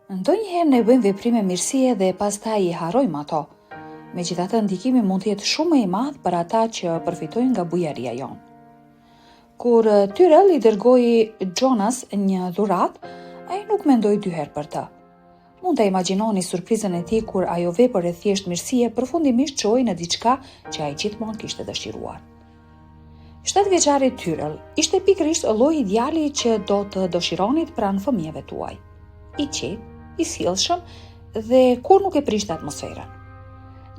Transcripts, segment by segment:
Ndonjëherë ne bëjmë veprime mirësie dhe pastaj I harrojmë ato. Megjithatë, ndikimi mund të jetë shumë më I madh për ata që përfitojnë nga bujaria jonë. Kur Tyrell I dërgoi Jonas një dhuratë, ai nuk mendoi dy herë për të. Mund ta imagjinoni surprizën e tij kur ajo vepër e thjesht mirësie përfundimisht çoi në diçka që ai gjithmonë kishte dëshiruar. 7 vjeçari Tyrell ishte pikërisht lloji djali që do të dëshironit pranë fëmijëve tuaj. I qetë, I sjellshëm dhe kur nuk e prishte atmosferën.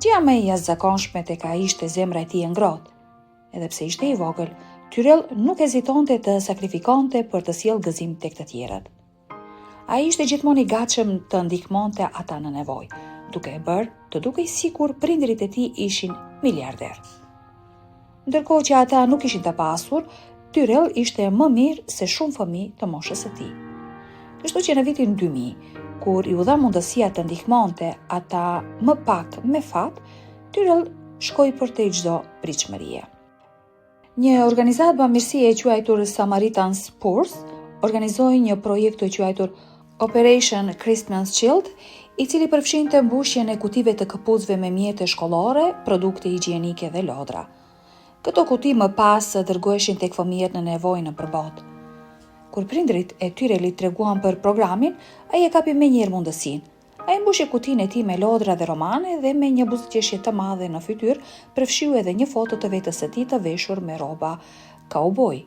Gjëja më e jashtëzakonshme tek ai ishte zemra e tij e ngrohtë. Edhe pse ishte I vogël, Tyrell nuk hezitonte të sakrifikonte për të sjellë gëzim tek të tjerët. Ai ishte gjithmonë I gatshëm të ndihmonte ata në nevojë, duke e bërë të dukej sikur prindërit e tij ishin miliarder. Ndërkohë që ata nuk ishin të pasur, Tyrell ishte më mirë se shumë fëmijë të moshës së tij. Kështu që në vitin 2000, kur I u dha mundësia të ndihmonte ata më pak me fat, Tyrell shkoi për te çdo pritshmërie. Një organizatë bamirësie e quajtur Samaritan's Purse organizoi një projekt të quajtur Operation Christmas Shield, I cili përfshinte mbushjen e kutive të këpucëve me mjete shkollore, produkte higjienike dhe lodra. Këto kuti më pas dërgoheshin tek fëmijët në nevojë nëpër botë. Kur prindrit e Tyrellit treguan për programin, ai e kapi menjëherë mundësinë. Ai mbushi kutinë e tij me lodra dhe romane dhe me një buzëqeshje të madhe në fytyrë përfshiu edhe një foto të vetës së tij të veshur me rroba kauboj.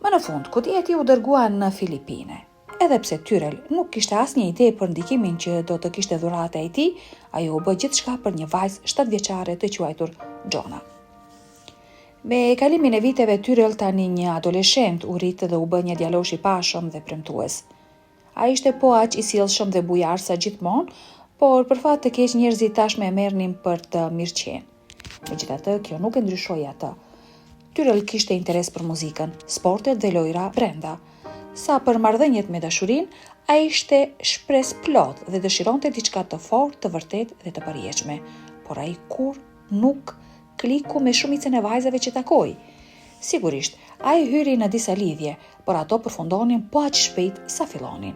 Më në fund, kutia e tij u dërgua në Filipine. Edhe pse Tyrell nuk kishte asnjë ide për ndikimin që do të kishte dhurata e tij, ajo u bë gjithçka për një vajzë 7 vjeçare të quajtur Gjona. Me kalimin e viteve, Tyrell tani një adoleshent u rit dhe u bë një djalosh I pashëm dhe premtues. Ai ishte po aq I sjellshëm dhe bujar sa gjithmonë, por për fat të keq njerëzit tashmë e merrnin për të mirëqenë. Megjithatë, kjo nuk e ndryshoi atë. Tyrell kishte interes për muzikën, sportet dhe lojra brenda. Sa për marrëdhëniet me dashurinë, ai ishte shpresë plot dhe dëshironte diçka të fortë, të vërtetë dhe të përjetshme, por ai kur nuk kliku me shumicën e vajzave që takoi. Sigurisht, ai hyri në disa lidhje, por ato përfundonin po aq shpejt sa fillonin.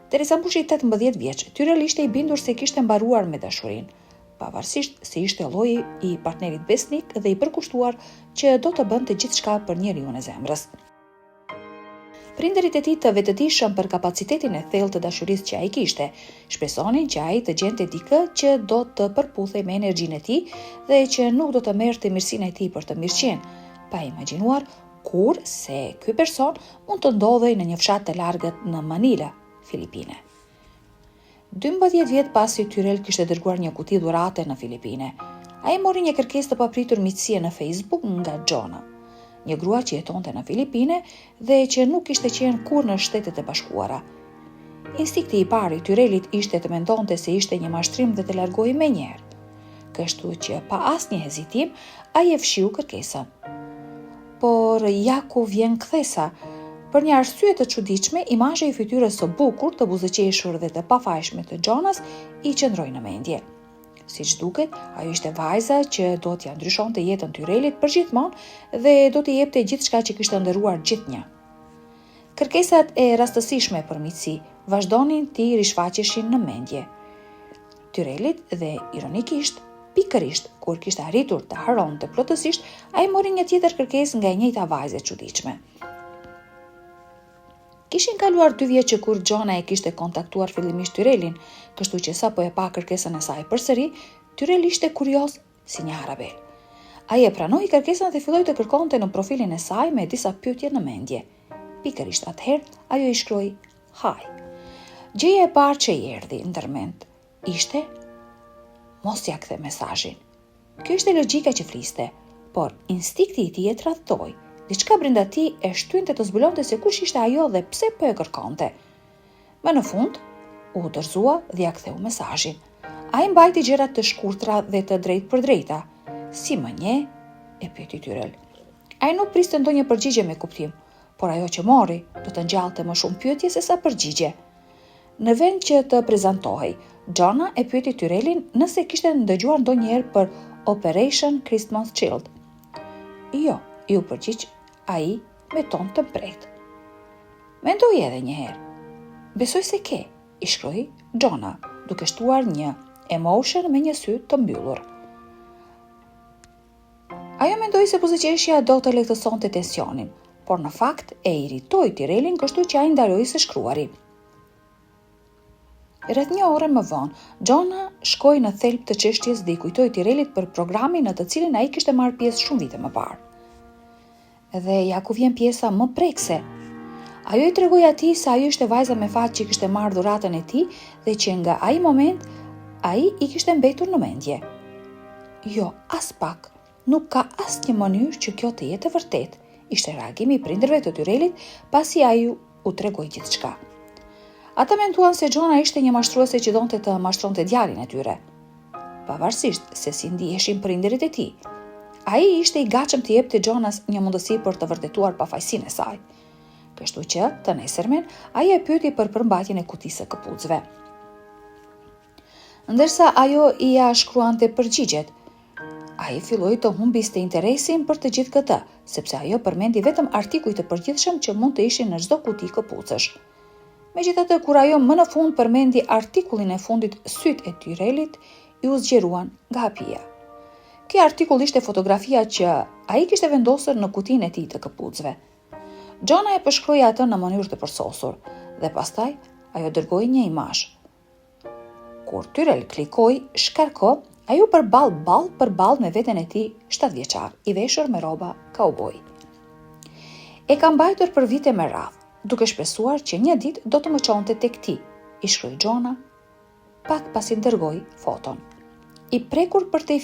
Derisa mbushi 18 vjeç, Tyrell ishte I bindur se kishte mbaruar me dashurinë, pavarësisht se ishte lloji I partnerit besnik dhe I përkushtuar që do të bënte gjithçka për njeriun e zemrës. Prindërit e tij të vetëdijshëm për kapacitetin e thellë të dashurisë që ai kishte, shpresonin që ai të gjente dikë që do të përputhej me energjinë e tij dhe që nuk do të merrte mirësinë e tij për të mirëqenë, pa imagjinuar kur se ky person mund të ndodhej në një fshat të largët në Manila, Filipine. 12 vjet pasi Tyrell kishte dërguar një kuti dhurate në Filipine, ai mori një kërkesë të papritur miqësie në Facebook nga Gjona, një grua që jetonte në Filipine dhe që nuk kishte qenë kurrë në Shtetet e Bashkuara. Instinkti I parë I Tyrellit ishte të mendonte se ishte një mashtrim dhe të largohej menjëherë. Kështu që pa asnjë hezitim, ai e fshiu kërkesën. Por ja ku vjen kthesa. Për një arsye të çuditshme, imazhi I fytyrës së bukur, të buzëqeshur dhe të pafajshme të Jonas I qëndroi në mendje. Siç duket, ajo ishte vajza që do t'ja ndryshonte jetën Tyrellit përgjithmonë dhe do t'i jepte gjithçka që kishte ndëruar gjithnjë. Kërkesat e rastësishme për miqësi vazhdonin t'i rishfaqeshin në mendje. Tyrellit dhe ironikisht, pikërisht kur kishte arritur të harronte plotësisht, ai mori një tjetër kërkesë nga e njëjta vajzë e çuditshme. Kishin kaluar 2 vjet që kur Gjona e kishte kontaktuar fillimisht Tyrellin, kështu që sa po e pa kërkesën e saj përsëri, Tyrell ishte kurioz si një harabel. Ai e pranoi kërkesën dhe filloi të kërkonte në profilin e saj me disa pyetje në mendje. Pikërisht atëherë ajo I shkroi "Hi". Gjëja e parë që I erdhi ndërmend ishte mos ja kthe mesazhin. Kjo ishte logjika që fliste, por instinkti I tij e tradhtoi. Diçka brenda tij e shtynte të zbulonte se kush ishte ajo dhe pse po e kërkonte. Më në fund, u dorëzua dhe ja ktheu mesazhin. Ai mbajti gjërat të shkurtra dhe të drejtë për drejta. Si më nje? E pyeti Tyrell. Ai nuk priste ndonjë përgjigje me kuptim, por ajo që mori do të ngjallte më shumë pyetje se sa përgjigje. Në vend që të prezantohej, Gjona e pyeti Tyrellin nëse kishte ndëgjuar ndonjëherë për Operation Christmas Shield. Jo, I u përgjigj ai me ton të prehtë. Mendoj edhe një herë. Besoj se ke, I shkroi Gjona, duke shtuar një emotion me një sy të mbyllur. Ajo mendoi se buzëqeshja do të lehtësonte tensionin, por në fakt e iritoi Tyrellin, kështu që ai ndaroi së shkruari. Rreth një ore më vonë, Gjona shkoi në thelb të çështjes dhe I kujtoi Tyrellit për programin në të cilin ai kishte marrë pjesë shumë vite më parë. Dhe ja ku vjen pjesa më prekse. Ajo I tregoi atij se ajo ishte vajza me fat që kishte marrë dhuratën e tij dhe që nga ai moment ai I kishte mbetur në mendje. Jo, as pak, nuk ka asnjë mënyrë që kjo të jetë e vërtetë, ishte reagimi I prindërve të Tyrellit pasi ai u tregoi gjithçka. Ata menduan se Gjona ishte një mashtruese që donte të mashtronte djalin e tyre. Pavarësisht se si ndiheshin prindërit e tij, ai ishte I gatshëm të jepte Gjonas një mundësi për të vërtetuar pafajësinë e saj. Kështu që, të nesërmen, ai e pyeti për përmbajtjen e kutisë së këpucëve. Ndërsa ajo I ja shkruante përgjigjet, ai filloi të humbiste interesin për të gjithë këtë, sepse ajo përmendi vetëm artikuj të përgjithshëm që mund të ishin në çdo kuti këpucësh. Megjithatë, kur ajo më në fund përmendi artikullin e fundit, syt e Tyrellit I u zgjeruan nga hapia. Ky artikull ishte fotografia që ai kishte vendosur në kutinë e tij të këpucëve. Gjona e përshkroi atë në mënyrë të përsosur dhe pastaj ajo dërgoi një imazh. Kur Tyrell klikoi, shkarko, ai u përballë me veten e tij 7 vjeçar, I veshur me rroba kauboj. E ka mbajtur për vite me radhë, duke shpresuar që një ditë do të më çonte tek ti, I shkroi Gjona, pak pasi dërgoi foton. I prekur për te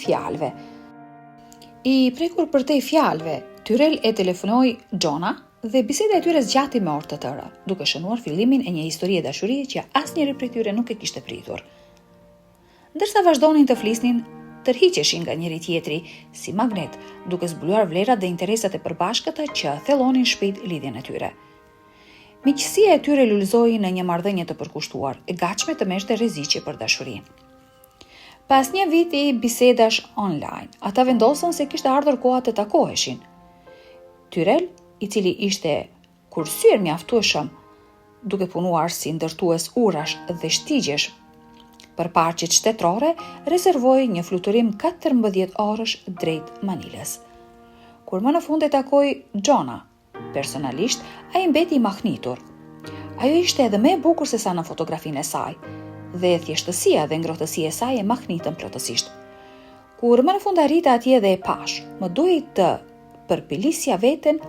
fjalëve, Tyrell e telefonoi Gjona dhe biseda e tyre zgjati me orë të tëra, duke shënuar fillimin e një historie dashurie që asnjëri prej tyre nuk e kishte pritur. Ndërsa vazhdonin të flisnin, tërhiqeshin nga njëri tjetri si magnet, duke zbuluar vlerat dhe interesat e përbashkëta që thellonin shpejt lidhjen e tyre. Miqësia e tyre lulëzoi në një marrëdhënie të përkushtuar, e gatshme të meshte rreziqe për dashurinë. Pas një viti bisedash online, ata vendosën se kishte ardhur koha të takoheshin. Tyrell, I cili ishte kursyer mjaftueshëm, duke punuar si ndërtues urash dhe shtigjesh për parqet shtetërore, rezervoi një fluturim 14 orësh drejt Manilës. Kur më në fund e takoi Gjona, personalisht, ai mbeti I mahnitur. Ajo ishte edhe më e bukur se sa në fotografinë e saj, dhe thjeshtësia dhe ngrohtësia e saj e mahnitën plotësisht. Kur më në fund arrita atje dhe e pash, më duhej të përpilisja veten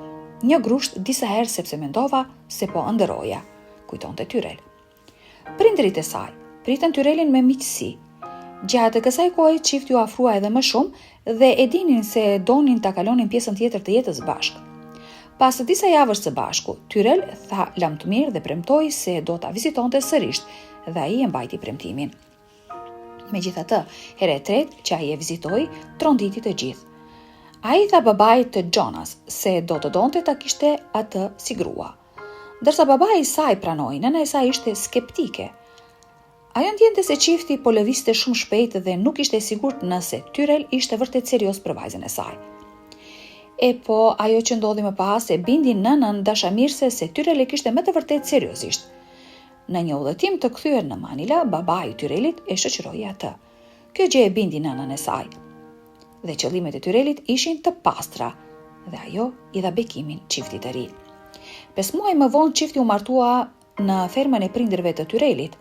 një grusht disa herë sepse mendova se po ëndërroja, kujtonte Tyrell. Prindërit e saj pritën Tyrellin me miqësi. Gjatë kësaj kohe çifti u afrua edhe më shumë dhe e dinin se donin ta kalonin pjesën tjetër të jetës bashkë. Pas disa javësh së bashku, Tyrell tha lamtëmir dhe premtoi se do ta vizitonte sërish dhe ai e mbajti premtimin. Megjithatë, herë e tretë që ai e vizitoi, tronditi të gjithë. Ai tha babait të Gjonas se do të donte ta kishte atë si grua. Ndërsa babai I saj pranoi, nëna e saj ishte skeptike. Ajo ndjente se çifti po lëvizte shumë shpejt dhe nuk ishte e sigurt nëse Tyrell ishte vërtet serioz për vajzën e saj. E po, ajo që ndodhi më pas e bindi nënën dashamirëse se Tyrell e kishte me të vërtet seriozisht. Në një udhëtim të kthyer në Manila, babai I Tyrellit e shoqëroi atë. Kjo gjë e bindi nënën e saj. Dhe qëllimet e Tyrellit ishin të pastra, dhe ajo I dha bekimin çiftit të ri. 5 muaj më vonë çifti u martua në fermën e prindërve të Tyrellit.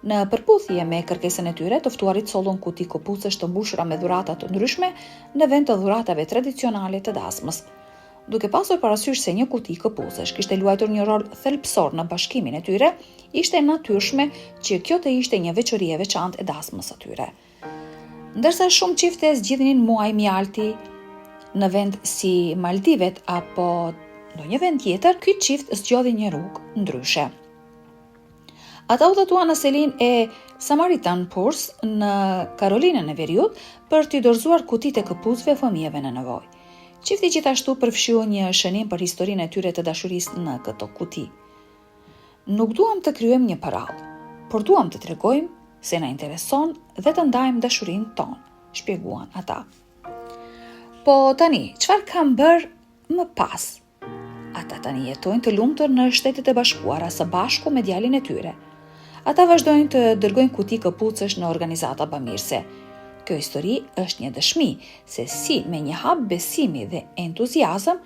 Në përputhje me kërkesën e tyre, të ftuarit sollën kuti këpucësh të mbushura me dhurata të ndryshme në vend të dhuratave tradicionale të dasmës. Duke pasur parasysh se një kuti këpucësh kishte luajtur një rol thelbësor në bashkimin e tyre, ishte natyrshme që kjo të ishte një veçori e veçantë e dasmës së tyre. Ndërsa shumë çifte zgjidhnin muaj mjalti në vend si Maldivet apo ndonjë vend tjetër, ky çift zgjodhi një rrugë ndryshe. Ata u udhëtuan në selin e Samaritanpurs në Karolinën e Veriut për t'i dorëzuar kutitë e këpucëve fëmijëve në nevojë. Çifti gjithashtu përfshiu një shënim për historinë e tyre të dashurisë në këto kuti. Nuk duam të kryejmë një parallë, por duam të tregojmë se na intereson dhe të ndajmë dashurinë tonë, shpjeguan ata. Po tani, çfarë kam bërë më pas? Ata tani jetojnë të lumtur në Shtetet e Bashkuara së bashku me djalin e tyre. Ata vazhdojnë të dërgojnë kuti këpucësh në organizata bamirëse. Kjo histori është një dëshmi se si me një hap besimi dhe entuziazëm,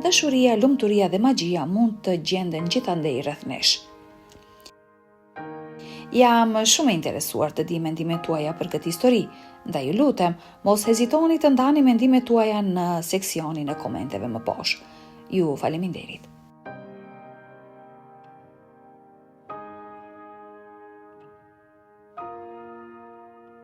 dashuria, lumturia dhe magjia mund të gjenden gjithandej rreth nesh. Jam shumë e interesuar të di mendimet tuaja për këtë histori, ndaj ju lutem, mos hezitoni të ndani mendimet tuaja në seksionin e komenteve më poshtë. Ju faleminderit.